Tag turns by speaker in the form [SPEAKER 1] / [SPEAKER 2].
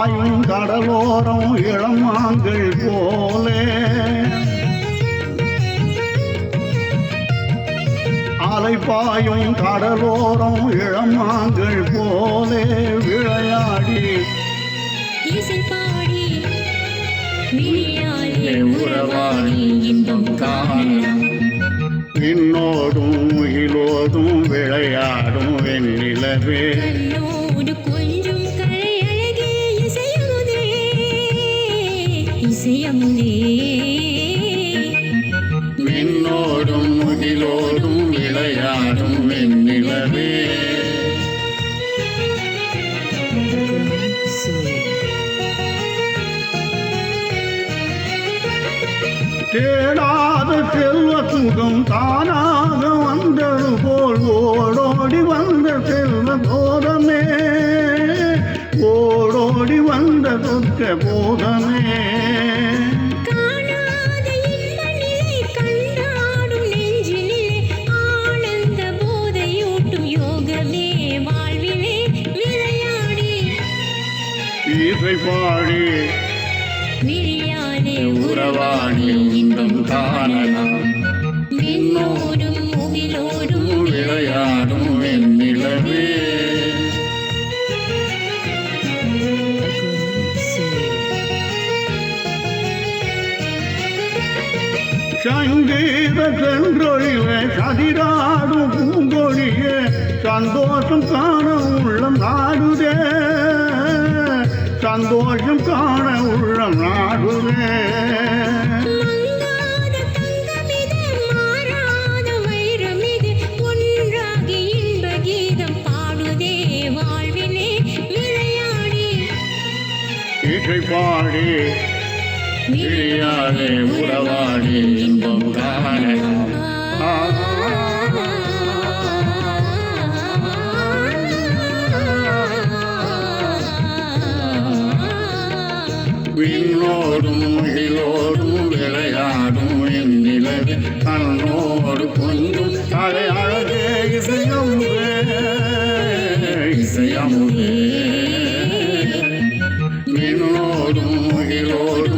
[SPEAKER 1] பாயும் கடலோரம் இளமாங்கள் போலே அலை பாயும் கடலோரம் இளமாங்கள் போலே விளையாடி
[SPEAKER 2] இசை பாடி விளையாடி உறவாடி இன்பம் காணலாம்.
[SPEAKER 1] விண்ணோடும் முகிலோடும் விளையாடும் வெண்ணிலவே
[SPEAKER 2] கண்ணோடு கொஞ்சம் கரை அழகே இசையமுதே இசையமுதே.
[SPEAKER 1] விண்ணோடும் முகிலோடும் விளையாடும் வெண்ணிலவே தேடாத செல்வ சுகம் தானாக வந்தது போல் ஓடோடி வந்த செல்வ போதமே ஓடோடி வந்த சொற்க போதமே
[SPEAKER 2] காணாத இன்ப நிலை கண்டாடும் நெஞ்சிலே ஆனந்த போதையூட்டும் யோகமே வாழ்விலே விளையாடி
[SPEAKER 1] இசை பாடி
[SPEAKER 2] விளையாடி
[SPEAKER 1] உறவாடி இன்பம் காணலாம்.
[SPEAKER 2] விண்ணோடும் முகிலோடும்
[SPEAKER 1] விளையாடும் வெண்ணிலவே சங்கீத சென்றொழிவே கதிராடும் பூங்கொழியே சந்தோஷம் காண உள்ளம் நாடுதே சந்தோஷம் காண உள்ளம் நாடுதே.
[SPEAKER 2] மங்காத தங்கமிது மாறாத வைரமிது ஒன்றாகி இன்ப கீதம் பாடுதே வாழ்விலே விளையாடி
[SPEAKER 1] இசை பாடி விளையாடே உறவாடி இன்பம் காணலாம். விண்ணோடும் முகிலோடும் விளையாடும் வெண்ணிலவே கண்ணோடு கொஞ்சம் கரை அழகே இசையமுதே இசையமுதே. விண்ணோடும் முகிலோடும்